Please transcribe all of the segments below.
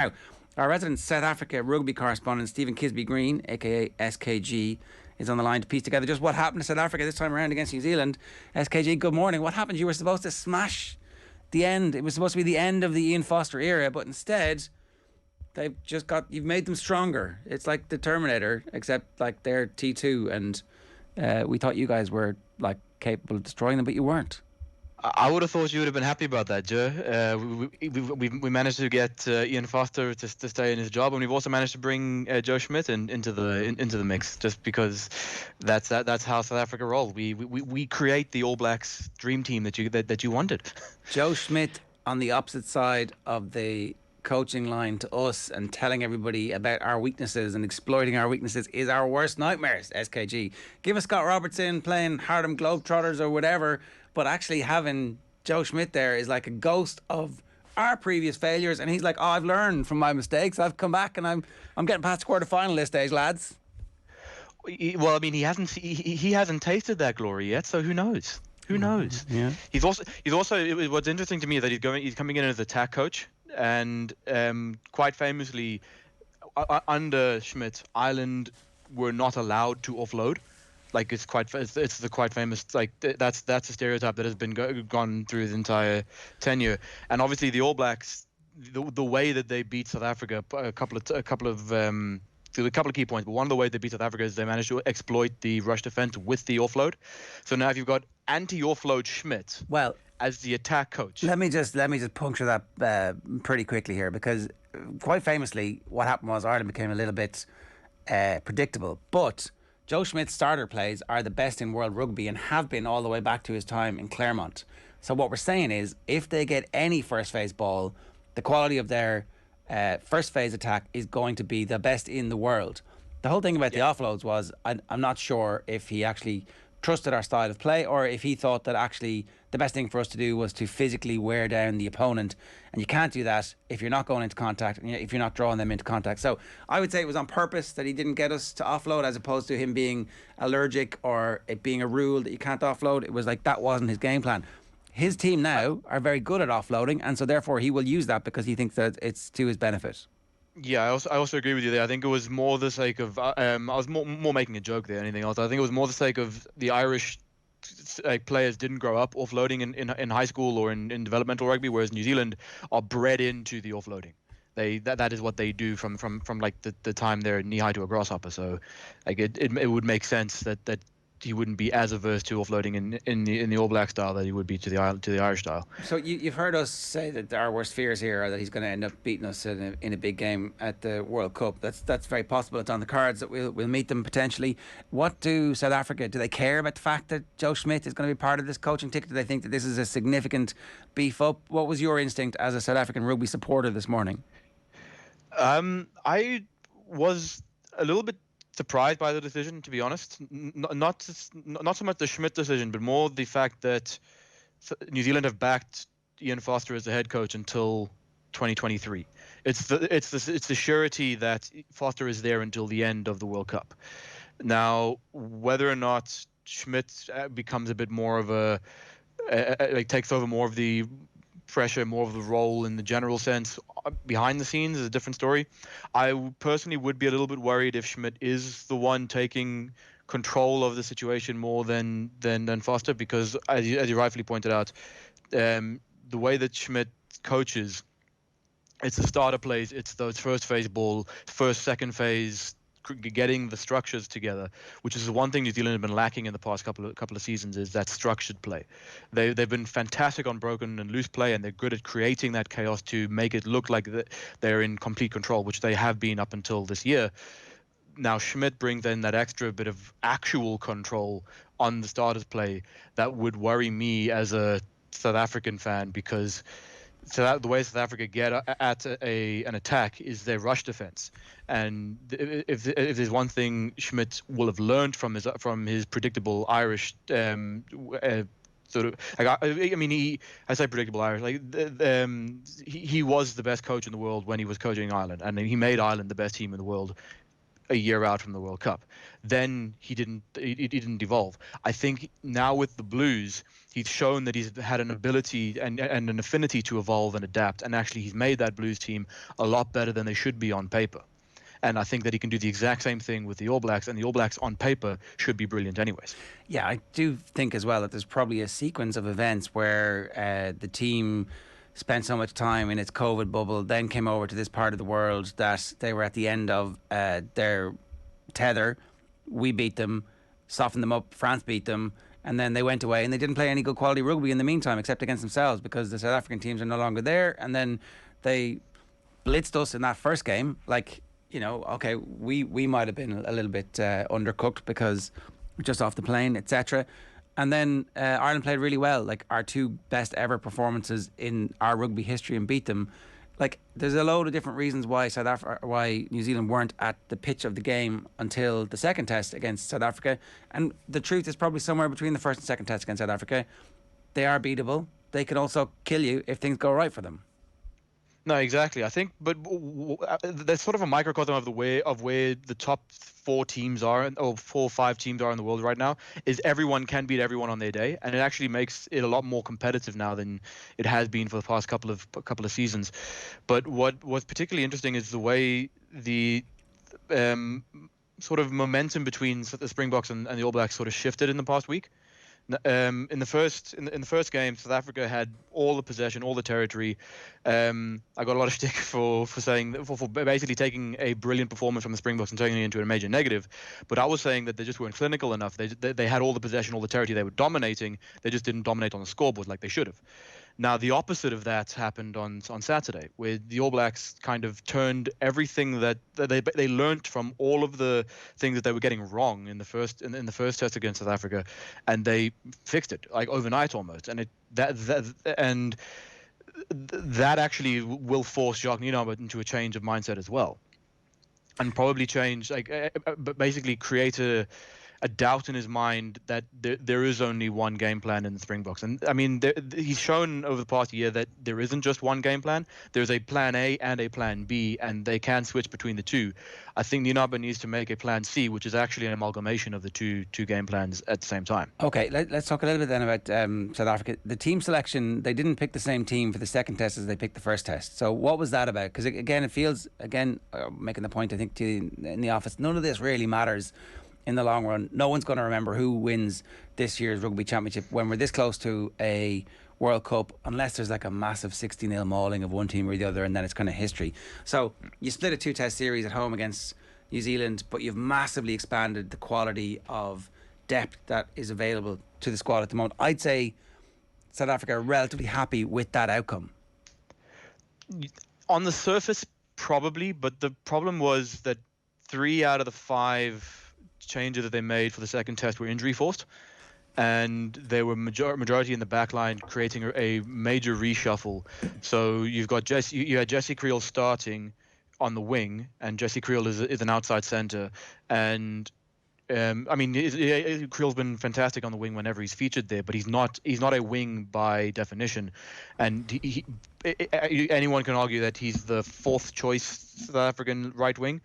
Now, our resident South Africa rugby correspondent, Stephen Kisbey-Green, aka SKG, is on the line to piece together just what happened to South Africa this time around against New Zealand. SKG, good morning. What happened? You were supposed to smash the end. It was supposed to be the end of the Ian Foster era, but instead, you've made them stronger. It's like the Terminator, except like they're T2, and we thought you guys were like capable of destroying them, but you weren't. I would have thought you would have been happy about that, Ger. We managed to get Ian Foster to stay in his job, and we've also managed to bring Joe Schmidt into the mix, just because that's how South Africa roll. We create the All Blacks dream team that you wanted. Joe Schmidt on the opposite side of the coaching line to us and telling everybody about our weaknesses and exploiting our weaknesses is our worst nightmares. SKG, give us Scott Robertson playing Harlem Globetrotters or whatever, but actually having Joe Schmidt there is like a ghost of our previous failures, and he's like, oh, I've learned from my mistakes, I've come back and I'm getting past quarter-final this stage, lads. Well, I mean, he hasn't tasted that glory yet, so who knows? Who knows? Yeah. He's also what's interesting to me is that he's coming in as attack coach, and quite famously under Schmidt, Ireland were not allowed to offload. Like it's the quite famous, like that's a stereotype that has been gone through the entire tenure. And obviously the All Blacks, the way that they beat South Africa, a couple of key points, but one of the ways they beat South Africa is they managed to exploit the rush defense with the offload. So now if you've got anti-offload Schmidt, well, as the attack coach, let me just puncture that pretty quickly here, because quite famously what happened was Ireland became a little bit predictable, but Joe Schmidt's starter plays are the best in world rugby and have been all the way back to his time in Claremont. So what we're saying is, if they get any first phase ball, the quality of their first phase attack is going to be the best in the world. The whole thing about the offloads was, I'm not sure if he actually trusted our style of play, or if he thought that actually the best thing for us to do was to physically wear down the opponent, and you can't do that if you're not going into contact and if you're not drawing them into contact. So I would say it was on purpose that he didn't get us to offload, as opposed to him being allergic or it being a rule that you can't offload. It was like that wasn't his game plan. His team now are very good at offloading, and so therefore he will use that because he thinks that it's to his benefit. Yeah, I also agree with you there. I think it was more the sake of I was more making a joke than anything else. I think it was more the sake of the Irish players didn't grow up offloading in high school or in developmental rugby, whereas New Zealand are bred into the offloading. That is what they do from like the time they're knee high to a grasshopper. So like it would make sense that he wouldn't be as averse to offloading in the All Black style that he would be to the Irish style. So you've heard us say that our worst fears here are that he's going to end up beating us in a big game at the World Cup. That's very possible. It's on the cards that we'll meet them potentially. What do South Africa, do they care about the fact that Joe Schmidt is going to be part of this coaching ticket? Do they think that this is a significant beef up? What was your instinct as a South African rugby supporter this morning? I was a little bit surprised by the decision, to be honest. Not so much the Schmidt decision, but more the fact that New Zealand have backed Ian Foster as the head coach until 2023. It's the surety that Foster is there until the end of the World Cup. Now, whether or not Schmidt becomes a bit more of takes over more of the pressure, more of the role in the general sense behind the scenes, is a different story. I personally would be a little bit worried if Schmidt is the one taking control of the situation more than Foster, because as you rightfully pointed out, the way that Schmidt coaches, it's the starter plays, it's those first phase ball, second phase, getting the structures together, which is the one thing New Zealand have been lacking in the past couple of seasons, is that structured play. They've been fantastic on broken and loose play, and they're good at creating that chaos to make it look like they're in complete control, which they have been up until this year. Now Schmidt brings in that extra bit of actual control on the starters play that would worry me as a South African fan, because the way South Africa get at an attack is their rush defense. And if there's one thing Schmidt will have learned from his predictable Irish sort of, I say predictable Irish, he was the best coach in the world when he was coaching Ireland, and he made Ireland the best team in the world a year out from the World Cup. Then he didn't evolve. I think now with the Blues, he's shown that he's had an ability and an affinity to evolve and adapt, and actually he's made that Blues team a lot better than they should be on paper. And I think that he can do the exact same thing with the All Blacks, and the All Blacks on paper should be brilliant anyways. Yeah, I do think as well that there's probably a sequence of events where the team spent so much time in its COVID bubble, then came over to this part of the world that they were at the end of their tether. We beat them, softened them up, France beat them, and then they went away and they didn't play any good quality rugby in the meantime except against themselves because the South African teams are no longer there, and then they blitzed us in that first game. Like, you know, okay, we might have been a little bit undercooked because we're just off the plane, etc. And then Ireland played really well, like our two best ever performances in our rugby history, and beat them. Like, there's a load of different reasons why why New Zealand weren't at the pitch of the game until the second test against South Africa. And the truth is probably somewhere between the first and second test against South Africa. They are beatable. They can also kill you if things go right for them. No, exactly. I think, but there's sort of a microcosm of where the top 4 teams are, or 4 or 5 teams are in the world right now. Is everyone can beat everyone on their day, and it actually makes it a lot more competitive now than it has been for the past couple of seasons. But what's particularly interesting is the way the sort of momentum between the Springboks and the All Blacks sort of shifted in the past week. In the first game, South Africa had all the possession, all the territory. I got a lot of shtick for basically taking a brilliant performance from the Springboks and turning it into a major negative. But I was saying that they just weren't clinical enough. They had all the possession, all the territory. They were dominating. They just didn't dominate on the scoreboard like they should have. Now, the opposite of that happened on Saturday, where the All Blacks kind of turned everything that they learned from all of the things that they were getting wrong in the first test against South Africa, and they fixed it like overnight almost. And that actually will force Jacques Nienaber into a change of mindset as well, and probably change basically create a doubt in his mind that there is only one game plan in the Springboks. And I mean, he's shown over the past year that there isn't just one game plan. There's a plan A and a plan B, and they can switch between the two. I think Nienaber needs to make a plan C, which is actually an amalgamation of the two game plans at the same time. Okay, let's talk a little bit then about South Africa. The team selection, they didn't pick the same team for the second test as they picked the first test. So what was that about? Because again, it feels, making the point I think to you in the office, none of this really matters in the long run. No one's going to remember who wins this year's rugby championship when we're this close to a World Cup, unless there's like a massive 60-0 mauling of one team or the other, and then it's kind of history. So you split a 2-test series at home against New Zealand, but you've massively expanded the quality of depth that is available to the squad at the moment. I'd say South Africa are relatively happy with that outcome. On the surface, probably, but the problem was that 3 out of the 5 changes that they made for the second test were injury forced, and they were majority in the back line, creating a major reshuffle. So you had Jesse Creel starting on the wing, and Jesse Creel is an outside center, and I mean, Creel's been fantastic on the wing whenever he's featured there, but he's not a wing by definition, and anyone can argue that he's the 4th-choice South African right wing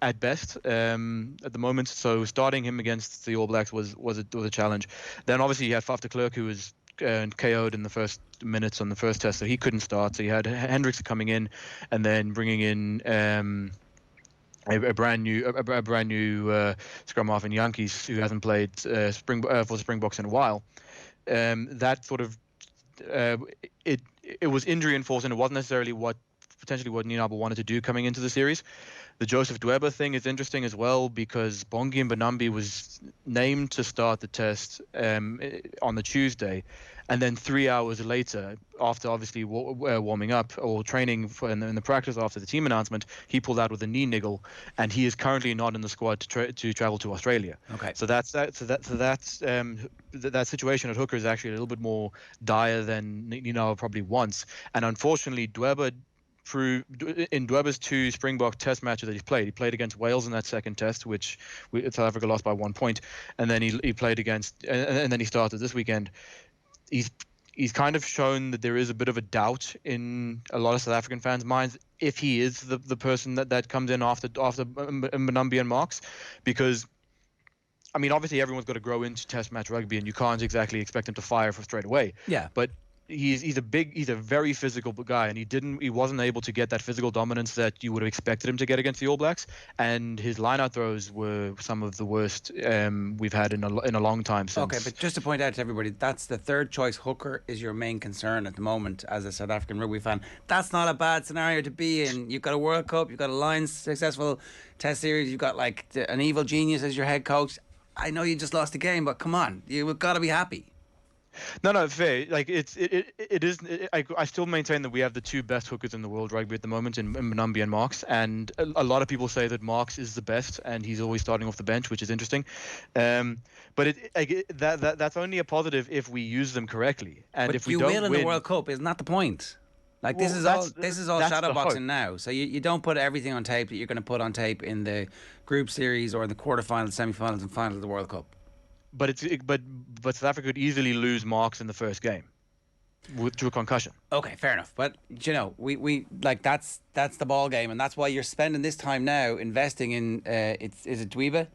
at best at the moment. So starting him against the All Blacks was a challenge. Then obviously you had Faf de Klerk, who was KO'd in the first minutes on the first test, so he couldn't start. So you had Hendricks coming in, and then bringing in a brand new scrum half in Yankees, who hasn't played for the Springboks in a while. That sort of it was injury enforced, and it wasn't necessarily potentially what Nienaber wanted to do coming into the series. The Joseph Dweba thing is interesting as well, because Bongi Mbonambi was named to start the test on the Tuesday, and then 3 hours later, after obviously warming up or training in the practice after the team announcement, he pulled out with a knee niggle, and he is currently not in the squad to travel to Australia. Okay. So that situation at hooker is actually a little bit more dire than Nienaber probably wants, and unfortunately Dweba. In Dweba's 2 Springbok test matches that he played against Wales in that second test, which South Africa lost by 1 point, and then he played against, and then he started this weekend. He's kind of shown that there is a bit of a doubt in a lot of South African fans' minds if he is the person that comes in after Mbonambi and Marks, because I mean, obviously everyone's got to grow into Test match rugby, and you can't exactly expect him to fire for straight away. Yeah. But he's a very physical guy, and he wasn't able to get that physical dominance that you would have expected him to get against the All Blacks. And his line-out throws were some of the worst we've had in a long time since. Okay, but just to point out to everybody, that's the third choice hooker is your main concern at the moment as a South African rugby fan. That's not a bad scenario to be in. You've got a World Cup, you've got a Lions successful Test series, you've got like an evil genius as your head coach. I know you just lost a game, but come on, you've got to be happy. No, fair. Like I still maintain that we have the two best hookers in the world rugby at the moment in Mbonambi and Marks, and a lot of people say that Marks is the best, and he's always starting off the bench, which is interesting. But that's only a positive if we use them correctly, and but if we you don't will in win, the World Cup, isn't that the point? Like well, this is all shadow boxing now. So you don't put everything on tape that you're going to put on tape in the group series or in the quarterfinals, semi-finals, and finals of the World Cup. But South Africa could easily lose Marks in the first game to a concussion. Okay, fair enough. But you know, we like that's the ball game, and that's why you're spending this time now investing in is it Dweba?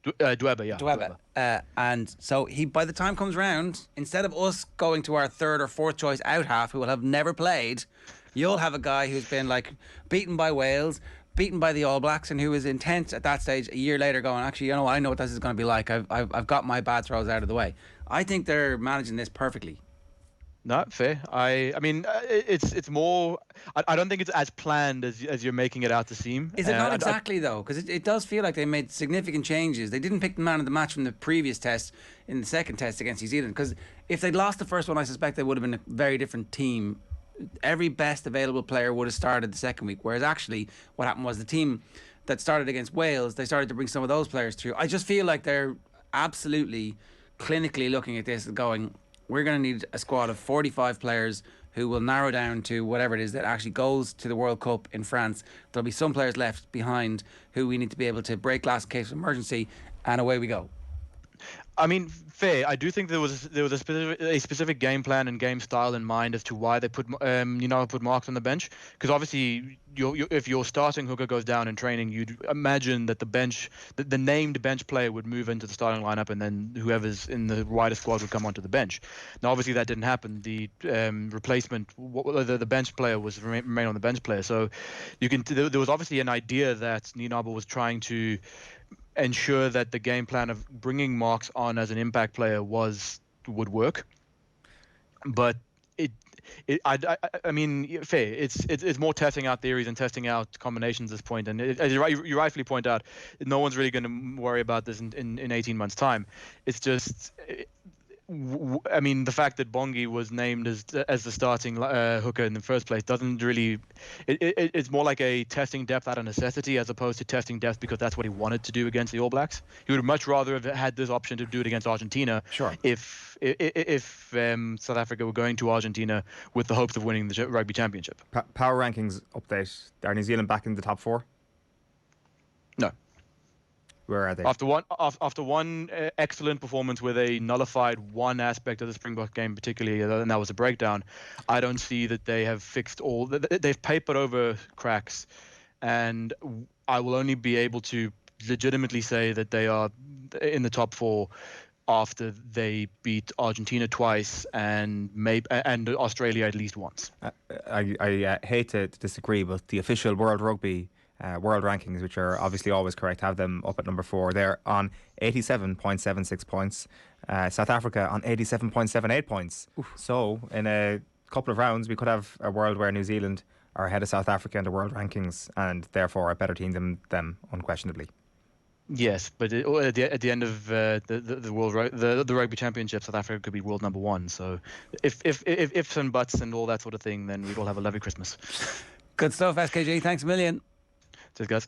Dweba, yeah. Dweba. And so he, by the time comes round, instead of us going to our third or fourth choice out half who will have never played, you'll have a guy who's been like beaten by Wales, beaten by the All Blacks, and who is intent at that stage a year later going, actually, you know, I know what this is going to be like. I've got my bad throws out of the way. I think they're managing this perfectly. Not fair. I mean, it's more. I don't think it's as planned as you're making it out to seem. Is it not exactly though? Because it does feel like they made significant changes. They didn't pick the man of the match from the previous test in the second test against New Zealand. Because if they'd lost the first one, I suspect they would have been a very different team. Every best available player would have started the second week. Whereas actually, what happened was the team that started against Wales, they started to bring some of those players through. I just feel like they're absolutely clinically looking at this and going, we're going to need a squad of 45 players who will narrow down to whatever it is that actually goes to the World Cup in France. There'll be some players left behind who we need to be able to break glass in case of emergency, and away we go. I mean, fair. I do think there was a specific game plan and game style in mind as to why they put Marks on the bench. Because obviously, if your starting hooker goes down in training, you'd imagine that the named bench player would move into the starting lineup, and then whoever's in the wider squad would come onto the bench. Now, obviously, that didn't happen. The replacement, the bench player was remain on the bench player. So there was obviously an idea that Nienaber was trying to ensure that the game plan of bringing Marks on as an impact player would work, but I mean, fair. It's more testing out theories and testing out combinations at this point. And as you rightfully point out, no one's really going to worry about this in 18 months' time. It's just, I mean, the fact that Bongi was named as the starting hooker in the first place doesn't really. It's more like a testing depth out of necessity as opposed to testing depth because that's what he wanted to do against the All Blacks. He would much rather have had this option to do it against Argentina. Sure. If South Africa were going to Argentina with the hopes of winning the Rugby Championship. Power rankings update. Are New Zealand back in the top four? No. Where are they? After one excellent performance where they nullified one aspect of the Springbok game, particularly, and that was a breakdown, I don't see that they have fixed all. They've papered over cracks, and I will only be able to legitimately say that they are in the top four after they beat Argentina twice and Australia at least once. I hate to disagree, but the official World Rugby World Rankings, which are obviously always correct, have them up at number 4. They're on 87.76 points. South Africa on 87.78 points. Oof. So in a couple of rounds, we could have a world where New Zealand are ahead of South Africa in the World Rankings and therefore a better team than them, unquestionably. Yes, but at the end of the Rugby Championship, South Africa could be world number 1. So if ifs and buts and all that sort of thing, then we'd all have a lovely Christmas. Good stuff, SKG. Thanks a million. Cheers, guys.